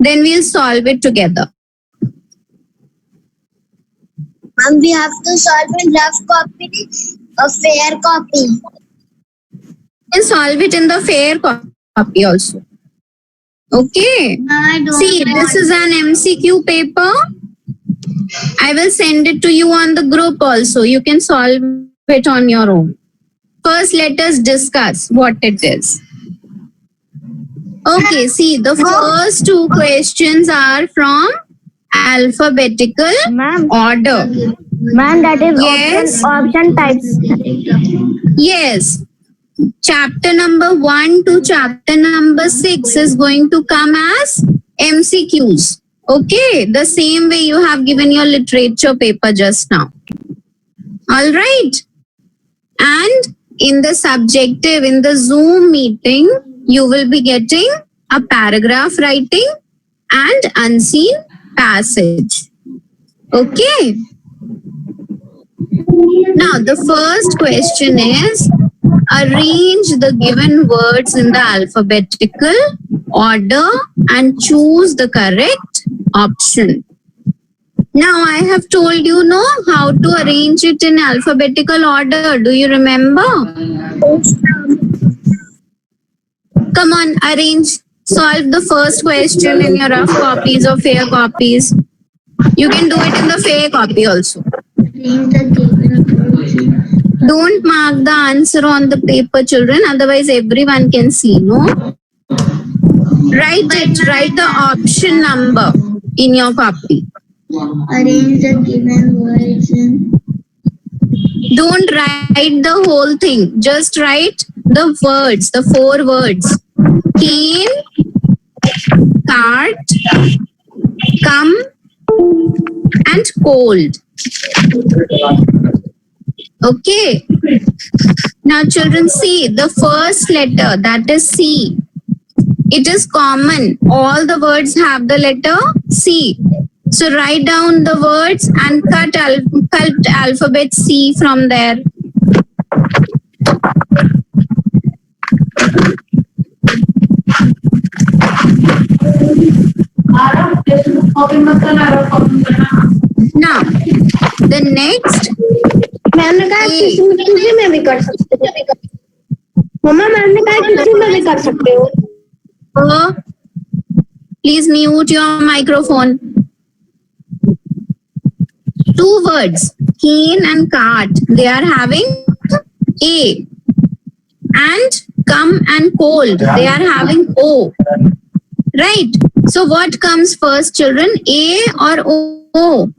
Then we'll solve it together. We have to solve in rough copy or fair copy. And solve it in the fair copy also. Okay. See, this is an MCQ paper. I will send it to you on the group also. You can solve it on your own. First, let us discuss what it is. Okay, see, the first two questions are from alphabetical order. Ma'am, that is Yes. option types. Yes. Chapter number 1 to chapter number 6 is going to come as MCQs. Okay, the same way you have given your literature paper just now. All right. And in the subjective, in the Zoom meeting, you will be getting a paragraph writing and unseen passage. Okay. Now, the first question is arrange the given words in the alphabetical order and choose the correct option. Now, I have told you no how to arrange it in alphabetical order. Do you remember? Come on, arrange. Solve the first question in your rough copies or fair copies. You can do it in the fair copy also. Don't mark the answer on the paper, children. Otherwise, everyone can see, no? Write it. Write the option number in your copy. Arrange the given words in. Don't write the whole thing. Just write the words, the 4 words. Keen, cart, come, and cold. Okay. Now, children, see the first letter, that is C. It is common. All the words have the letter C. So write down the words and cut alphabet C from there. Now, the next. Ma'am ने कहा किसी में भी कर सकते हो। मम्मा ma'am ने कहा किसी में भी कर सकते हो। Please mute your microphone. 2 words, keen and cart. They are having A. And come and cold. They are having O. Right. So what comes first, children? A or O?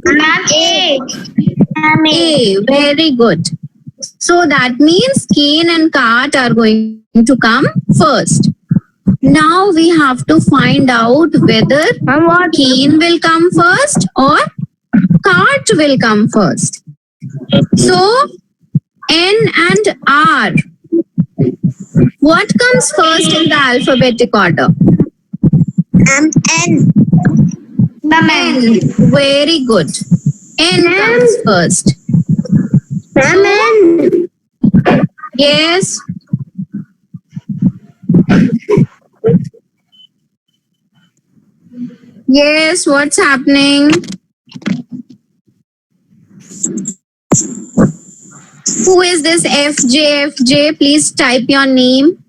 Ma'am, A. A. Very good. So that means keen and cart are going to come first. Now we have to find out whether keen will come first or cart will come first. So N and R. What comes first in the alphabetic order? N. N. Very good. N comes first. N. Yes. Yes, what's happening? Who is this FJ? Please type your name.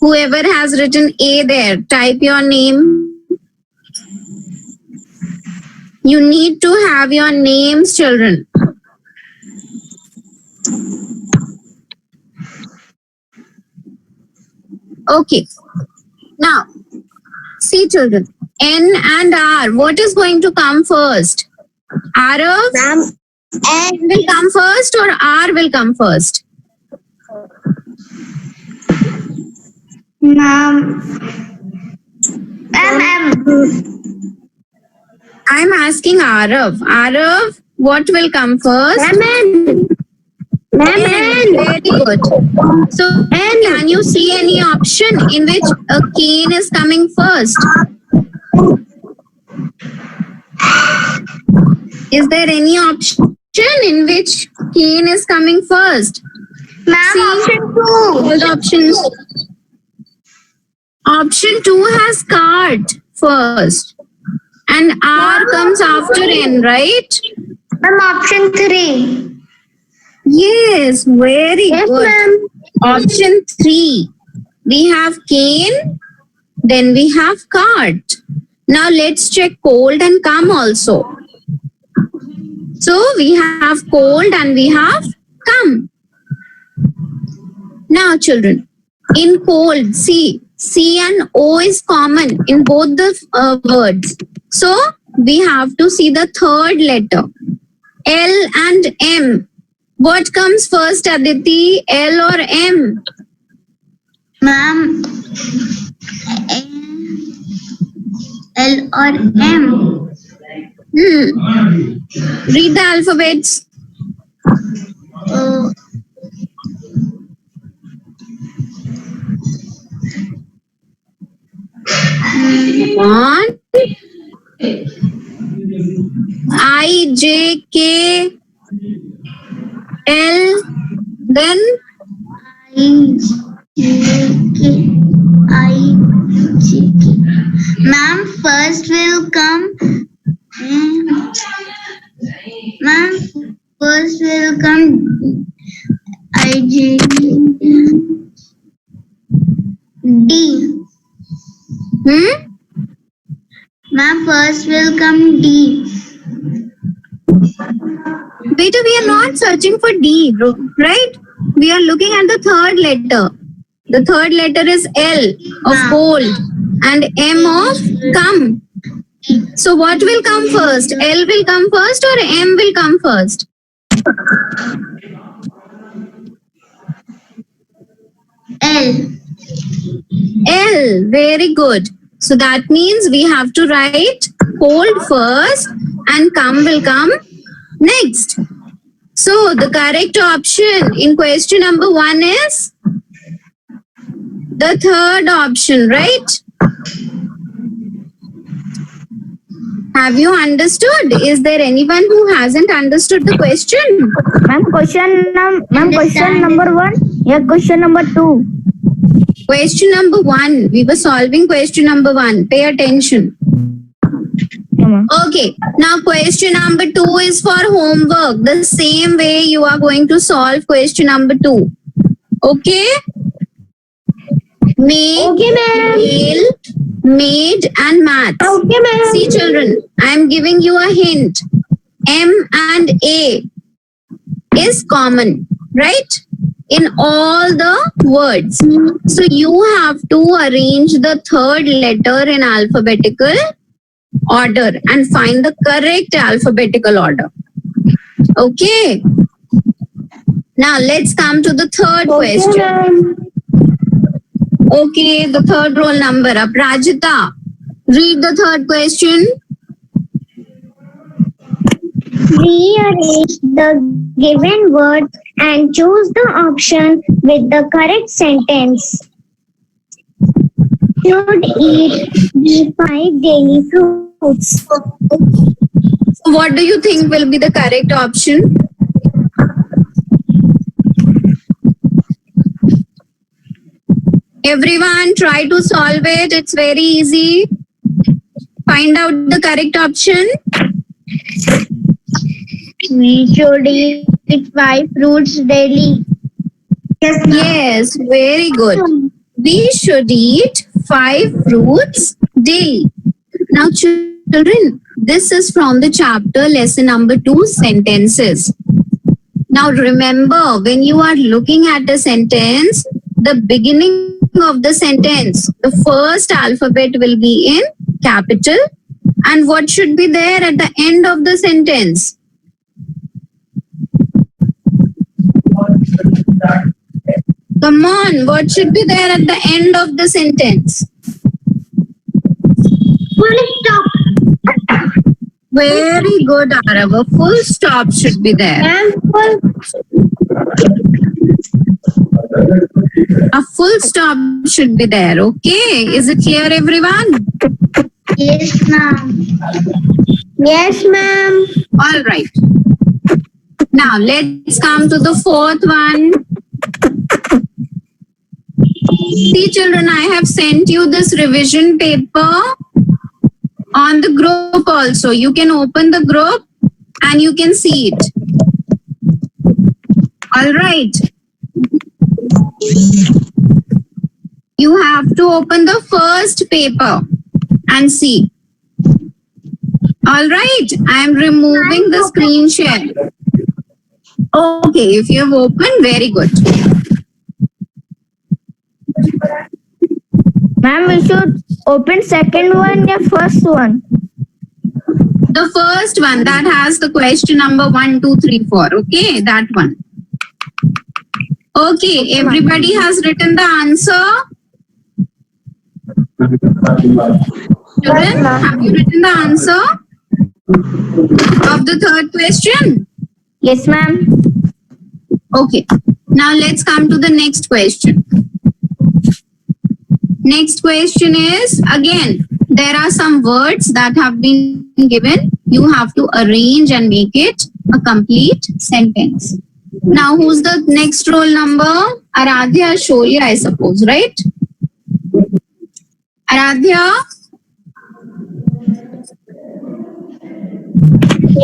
Whoever has written A there, type your name. You need to have your names, children. Okay. Now, see, children. N and R. What is going to come first? Arav? Ma'am, N will come first or R will come first? Ma'am. M. I'm asking Arav. Arav, what will come first? N. Very good. So, can you see any option in which a cane is coming first? Is there any option in which cane is coming first? Ma'am, See, option 2. all the options. option 2 has cart first and R comes after N, right? Ma'am, option 3. Yes, very Yes, good. ma'am. Option 3. We have cane, then we have cart. Now let's check cold and come also. So we have cold and we have come. Now children, in cold, C and O is common in both the words. So we have to see the third letter. L and M. What comes first, Aditi? L or M? Ma'am, L or M? Read the alphabets. One. I, J, K, L, then I-J-K. Ma'am, first will come. Ma'am, first will come I-J. D. Ma'am, first will come D. Beta, we are not searching for D, right? We are looking at the third letter. The third letter is L of cold and M of come. So what will come first? L will come first or M will come first? L. L, very good. So that means we have to write cold first and come will come next. So the correct option in question number 1 is the third option, right? Have you understood? Is there anyone who hasn't understood the question? Ma'am, question number 1. Yeah, question number 2. Question number 1. We were solving question number 1. Pay attention. Yeah, ma'am. Okay. Now question number 2 is for homework. The same way you are going to solve question number 2. Okay? Make, Okay, ma'am. mail, made and maths. Okay, ma'am. See children, I am giving you a hint. M and A is common, right? In all the words. So you have to arrange the third letter in alphabetical order and find the correct alphabetical order. Okay. Now let's come to the third question. ma'am. Okay, the third roll number up. Rajita, read the third question. Rearrange the given word and choose the option with the correct sentence. Should eat 5 daily fruits. So what do you think will be the correct option? Everyone try to solve it. It's very easy. Find out the correct option. We should eat 5 fruits daily. Yes, very good. We should eat 5 fruits daily. Now children, this is from the chapter lesson number 2, sentences. Now remember, when you are looking at a sentence, the beginning of the sentence, the first alphabet will be in capital. And what should be there at the end of the sentence? Come on, what should be there at the end of the sentence? Full stop. Very good, Arav. A full stop should be there. And full. A full stop should be there. Okay. Is it clear, everyone? Yes, ma'am. Yes, ma'am. All right. Now let's come to the fourth one. See children, I have sent you this revision paper on the group also. You can open the group and you can see it. All right. You have to open the first paper and see. All right. I am removing the screen share. Okay. If you have opened, very good. Ma'am, we should open second one or first one? The first one that has the question number 1, 2, 3, 4. Okay. That one. Okay. Everybody has written the answer. Children, have you written the answer of the third question? Yes, ma'am. Okay. Now let's come to the next question. Next question is, again, there are some words that have been given. You have to arrange and make it a complete sentence. Now, who's the next roll number? Aradhya, Sholya, I suppose, right? Aradhya?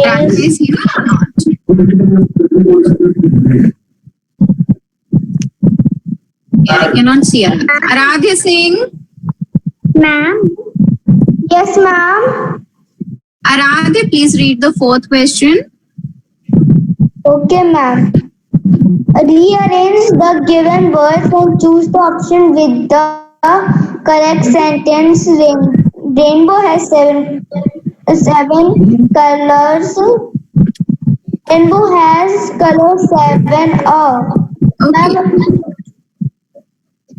Aradhya is here or not? Yeah, I cannot see her. Aradhya Singh? Ma'am. Yes, ma'am. Aradhya, please read the fourth question. Okay, ma'am. Rearrange the given words and choose the option with the correct sentence. Rainbow has seven colors. Rainbow has color 7. Okay.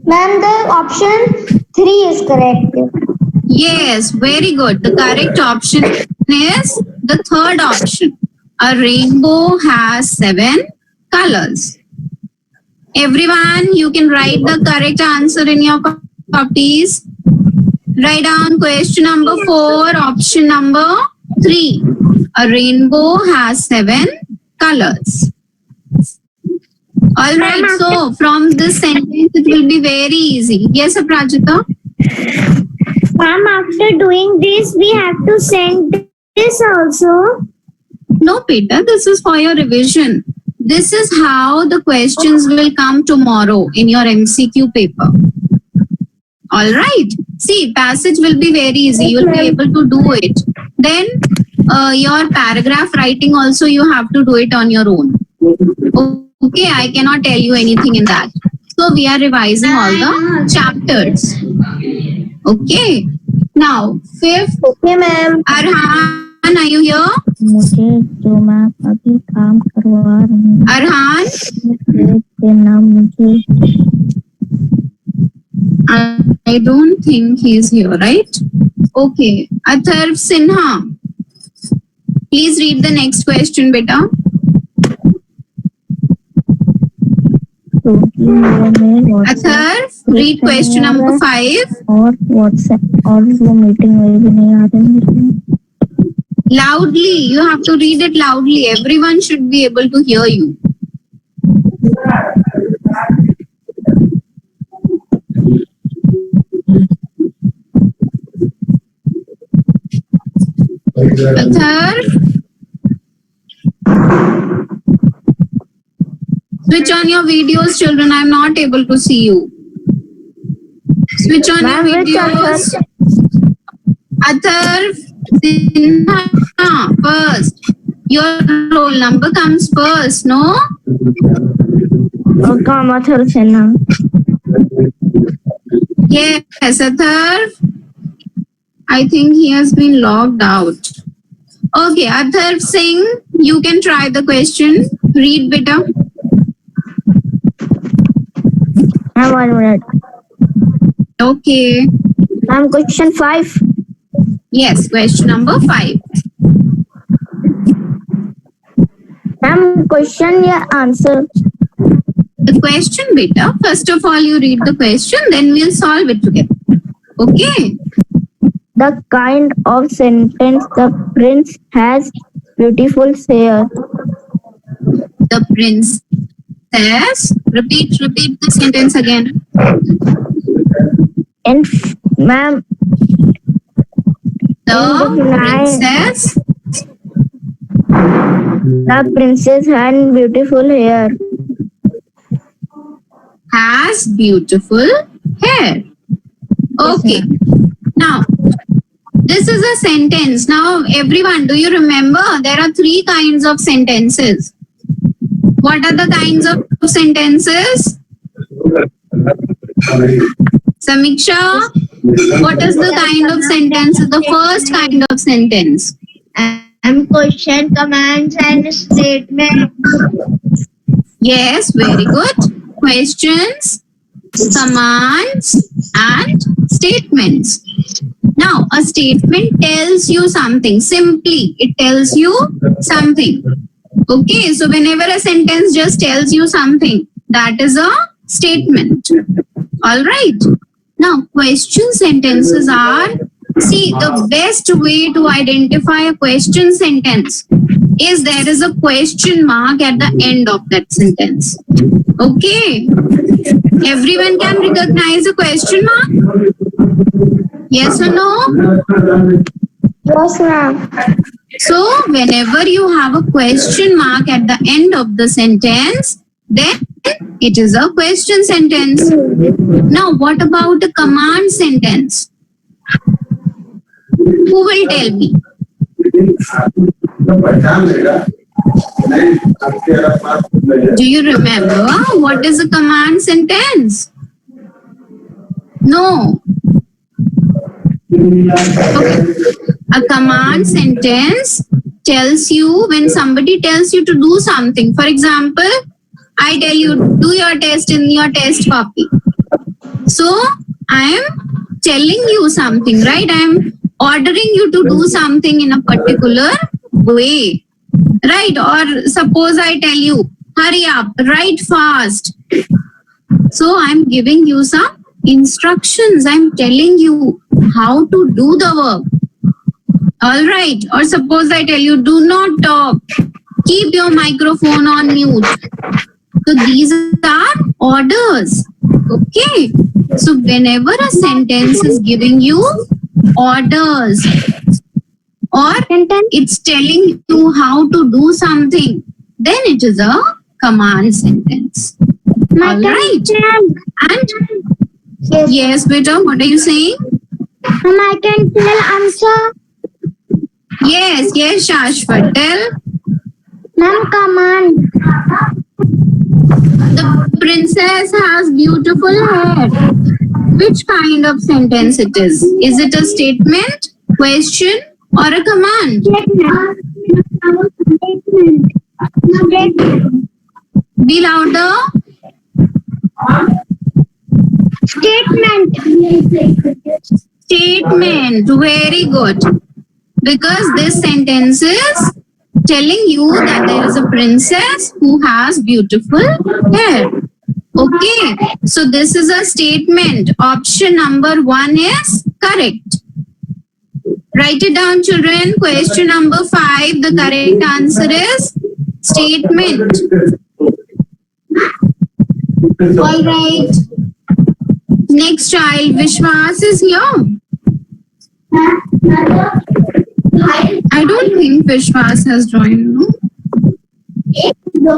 Ma'am, the option 3 is correct. Yes, very good. The correct option is the third option. A rainbow has 7 colors. Everyone, you can write the correct answer in your copies. Write down question number 4, option number 3. A rainbow has 7 colors. All right, so from this sentence, it will be very easy. Yes, Aprajita? Ma'am, after doing this, we have to send this also. No, Peter, this is for your revision. This is how the questions will come tomorrow in your MCQ paper. All right. See, passage will be very easy. You will be able to do it. Then your paragraph writing also you have to do it on your own. Okay, I cannot tell you anything in that. So we are revising all the chapters. Okay. Now, fifth. Okay, ma'am. Arhan, are you here? मुझे जो ma'am अभी काम करवा रही हूँ Arhan? उसके नाम मुझे I don't think he is here, right? Okay. Atharv Sinha. Please read the next question, beta. क्योंकि मेरे में Atharv, read question number 5. और व्हाट्सएप और वो मीटिंग में भी नहीं आ रहे हैं Loudly. You have to read it loudly. Everyone should be able to hear you. Atharv. Switch on your videos, children. I'm not able to see you. Switch on your videos. Atharv Sinha first. Your roll number comes first, no? और काम अथर से ना Yes, Atharv. I think he has been logged out. Okay, Atharv Singh, you can try the question. Read, beta. Ma'am 1 minute Okay. Ma'am question 5 Yes, question number 5. Ma'am question या answer The question, beta. First of all, you read the question, then we'll solve it together. Okay. the kind of sentence the prince has beautiful hair The prince princess. Repeat the sentence again. And ma'am, The princess had beautiful hair. has beautiful hair. Okay. Now, this is a sentence. Now, everyone, do you remember? There are three kinds of sentences. What are the kinds of sentences? Samiksha, what is the kind of sentence? The first kind of sentence. Question, commands, and statement. Yes, very good. Questions, commands, and statements. Now, a statement tells you something. Simply, it tells you something. Okay, so whenever a sentence just tells you something, that is a statement. All right. Now, question sentences are, see, the best way to identify a question sentence is there is a question mark at the end of that sentence. Okay. Everyone can recognize a question mark? Yes or no? Yes, ma'am. So, whenever you have a question mark at the end of the sentence, then it is a question sentence. Now, what about a command sentence? Who will tell me? Do you remember what is a command sentence? No. Okay. A command sentence tells you when somebody tells you to do something. For example, I tell you, do your test in your test copy. So, I am telling you something, right? I am ordering you to do something in a particular way, right? Or suppose I tell you, hurry up, write fast. So, I'm giving you some instructions. I'm telling you how to do the work. All right. Or suppose I tell you, do not talk. Keep your microphone on mute. So these are orders. Okay. So whenever a sentence is giving you orders or it's telling you how to do something, then it is a command sentence. All right. And yes, beta, what are you saying? I can tell answer. Yes, Shashwat, tell. Ma'am, command. The princess has beautiful hair. Which kind of sentence it is? Is it a statement, question, or a command? Be louder. Statement. Statement. Very good. Because this sentence is telling you that there is a princess who has beautiful hair. Okay. So this is a statement. Option number 1 is correct. Write it down, children. Question number 5. The correct answer is statement. All right. Next child, Vishwas is here. I don't think Vishwas has joined. No?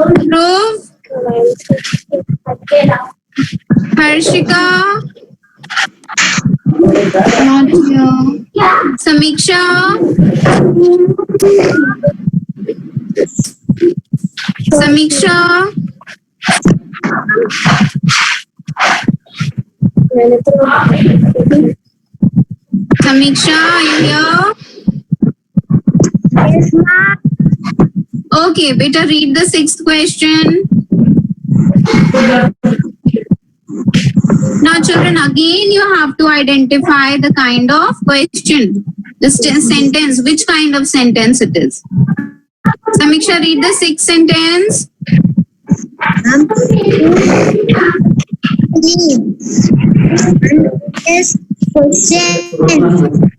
Dhruv, Harshika, not here. Samiksha, Samiksha, are you here? Yes, ma'am. Okay, better read the 6th question. Now, children, again you have to identify the kind of question, the sentence, which kind of sentence it is. Samiksha, read the 6th sentence. Yes, question.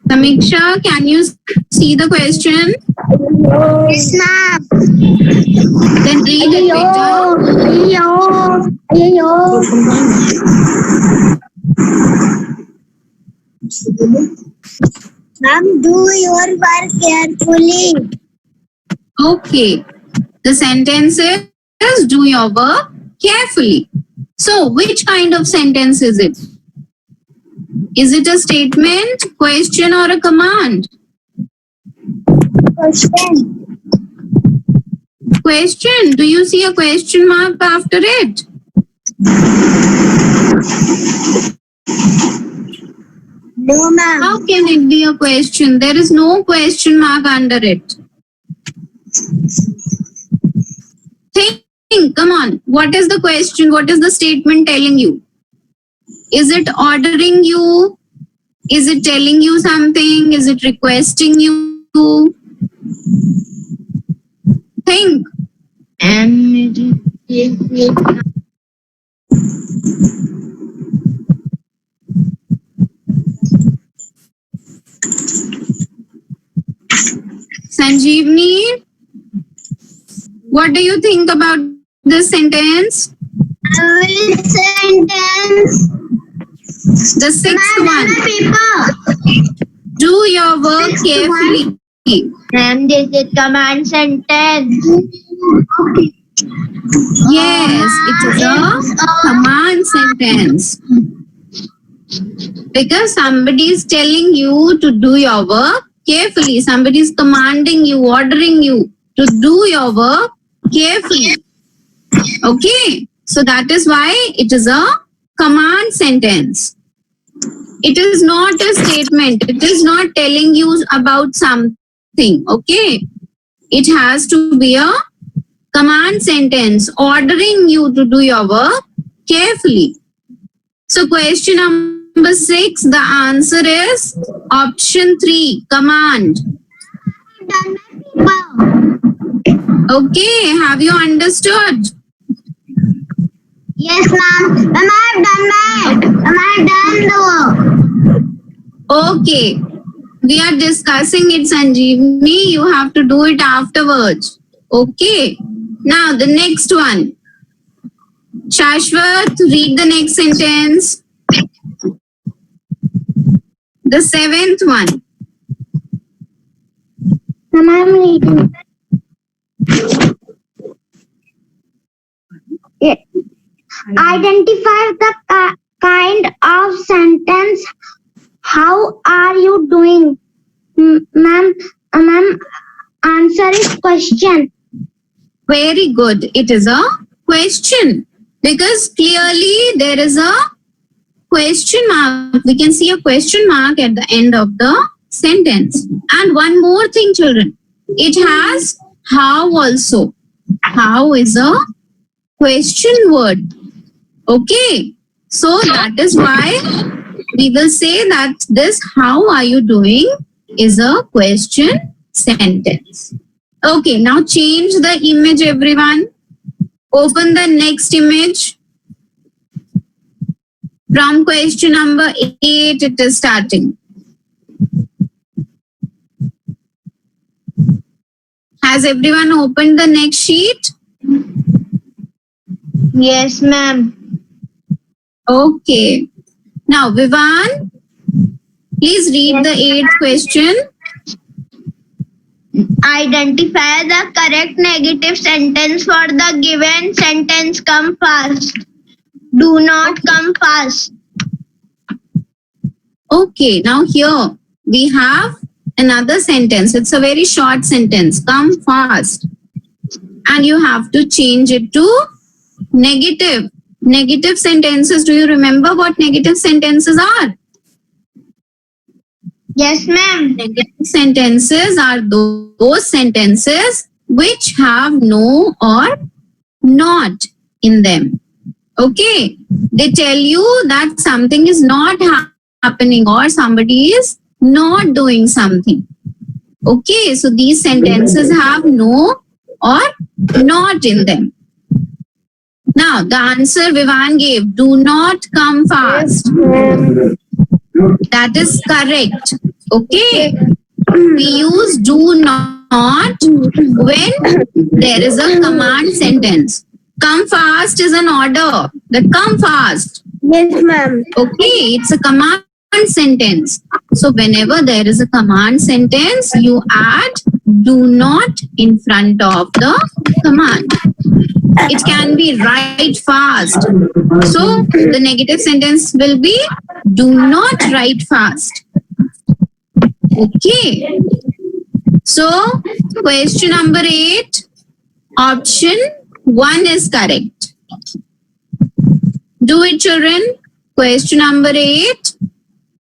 Samiksha, can you see the question? Yes, ma'am. Then read it, beta. Ma'am, do your work carefully. Okay. The sentence is do your work carefully. So, which kind of sentence is it? Is it a statement, question, or a command? Question. Question. Do you see a question mark after it? No, ma'am. How can it be a question? There is no question mark under it. Think, come on. What is the question? What is the statement telling you? Is it ordering you? Is it telling you something? Is it requesting you? Think. Sanjeevni, what do you think about this sentence? Sentence. The sixth one. Paper. Do your work Sixth carefully. Ma'am, this is command sentence. Yes, it is a command sentence. Because somebody is telling you to do your work carefully. Somebody is commanding you, ordering you to do your work carefully. Okay, so that is why it is a command sentence. It is not a statement. It is not telling you about something. Okay, it has to be a command sentence ordering you to do your work carefully. So question number 6, the answer is option 3, command. Okay, have you understood? Yes, ma'am. Ma'am, I have done that. Ma'am, I have done the work. Okay, we are discussing it, Sanjeevni. You have to do it afterwards. Okay, now the next one. Shashwat, read the next sentence. The 7th one. Ma'am, I am reading. Yeah. Identify the kind of sentence. How are you doing? Ma'am, answer is question. Very good. It is a question because clearly there is a question mark. We can see a question mark at the end of the sentence. And one more thing, children. It has how also. How is a question word. Okay. So that is why we will say that this how are you doing is a question sentence. Okay, now change the image, everyone. Open the next image. From question number 8, it is starting. Has everyone opened the next sheet? Yes, ma'am. Okay. Now, Vivan, please read the 8th question. Identify the correct negative sentence for the given sentence. Come fast. Do not come fast. Okay, now here we have another sentence. It's a very short sentence. Come fast. And you have to change it to negative. Negative sentences. Do you remember what negative sentences are? Yes, ma'am. Negative sentences are those sentences which have no or not in them. Okay. They tell you that something is not happening or somebody is not doing something. Okay. So these sentences have no or not in them. Now, the answer Vivan gave, do not come fast. That is correct. Okay. We use do not when there is a command sentence. Come fast is an order. The come fast. Yes, ma'am. Okay, it's a command sentence. So whenever there is a command sentence, you add do not in front of the command. It can be write fast. So the negative sentence will be do not write fast. Okay. So question number 8, option 1 is correct. Do it, children. Question number 8,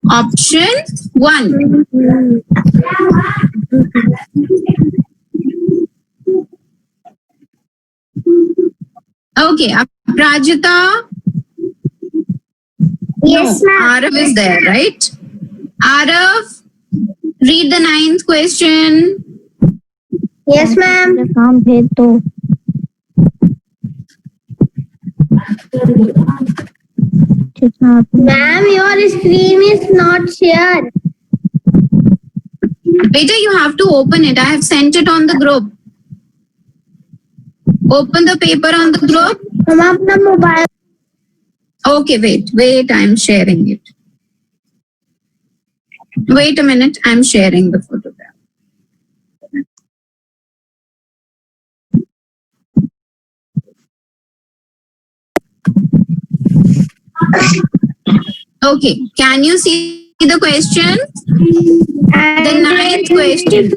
option 1. Okay, Prajita. Yes, No, ma'am. Arav is there, right? Arav, read the 9th question. Yes, ma'am. काम भेज दो जितना आपने Ma'am, your screen is not shared. Beta, you have to open it. I have sent it on the group. Open the paper on the group. हम अपना mobile Okay, wait, I'm sharing it. Wait a minute, I'm sharing the photograph. Okay, can you see the question? The 9th question.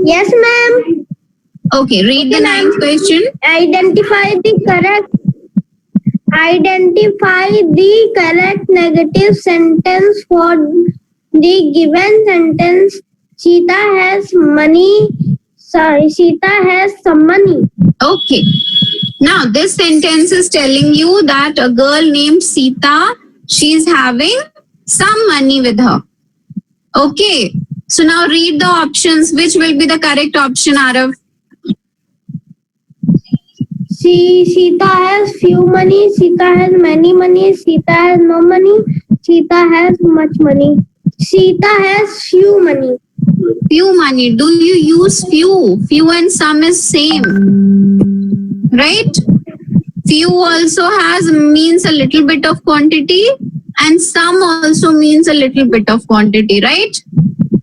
Yes, ma'am. Okay, read the 9th question. Identify the correct negative sentence for the given sentence. Sita has money. Sorry, Sita has some money. Okay. Now, this sentence is telling you that a girl named Sita, she's having some money with her. Okay. So now read the options. Which will be the correct option, Arav? Sita has few money. Sita has many money. Sita has no money. Sita has much money. Sita has few money. Few money. Do you use few? Few and some is same. Right? Few also has means a little bit of quantity and some also means a little bit of quantity, right?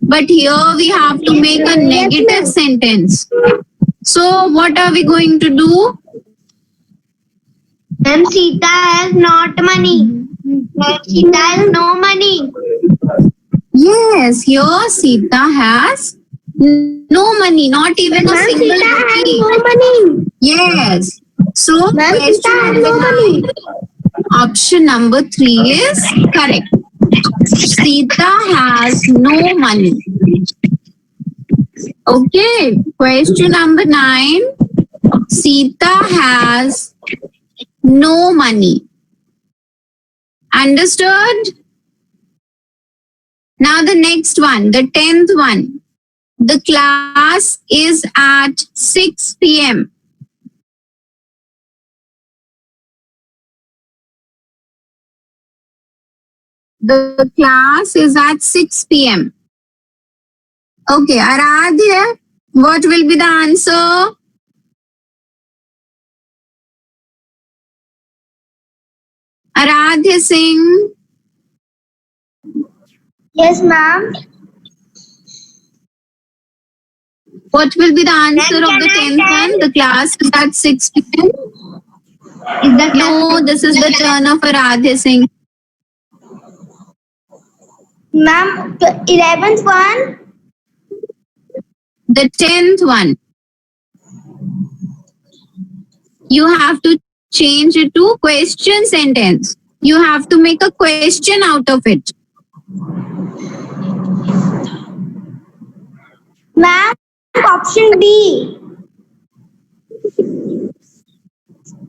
But here we have to make a negative sentence. So what are we going to do? Ma'am, Sita has not money. Ma'am, Sita has no money. Yes, here Sita has no money, not even a Ma'am, single Sita has rupee. no money. Yes. So Ma'am, Sita question has number no money. 9, option number 3 is correct. Sita has no money. Okay. Question number 9. Sita has no money. Understood? Now the next one, the 10th one. The class is at 6 p.m. The class is at 6 p.m. Okay, Aradhya, what will be the answer? Aradhya Singh, Yes, ma'am. what will be the answer Ma'am, of the can 10th I one? The class is at 6 p.m. Is the No, this is the turn of Aradhya Singh. Ma'am, 11th one? The 10th one. You have to change it to question sentence. You have to make a question out of it. Ma'am, option B.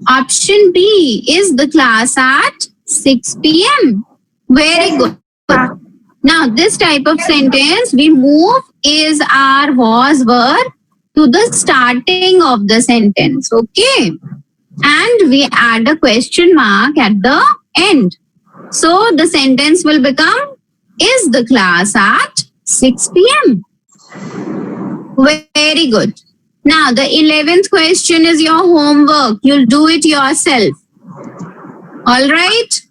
Option B is the class at 6 p.m. Very good. Now, this type of sentence, we move is, are, was, were to the starting of the sentence. Okay. and we add a question mark at the end. So the sentence will become, is the class at 6 p.m.? Very good. Now the 11th question is your homework. You'll do it yourself. All right.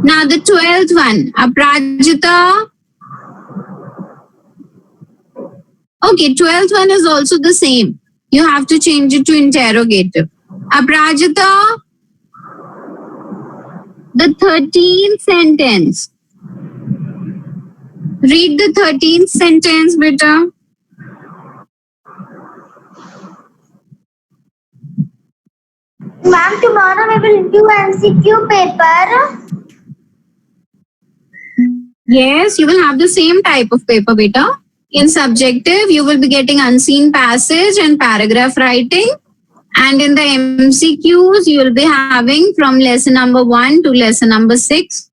Now the 12th one, Aprajita. Okay, 12th one is also the same. You have to change it to interrogative. Aprajita, the 13th sentence. Read the 13th sentence, beta. Ma'am, tomorrow we will do MCQ paper. Yes, you will have the same type of paper, beta. In subjective, you will be getting unseen passage and paragraph writing. And in the MCQs, you will be having from lesson number 1 to lesson number 6.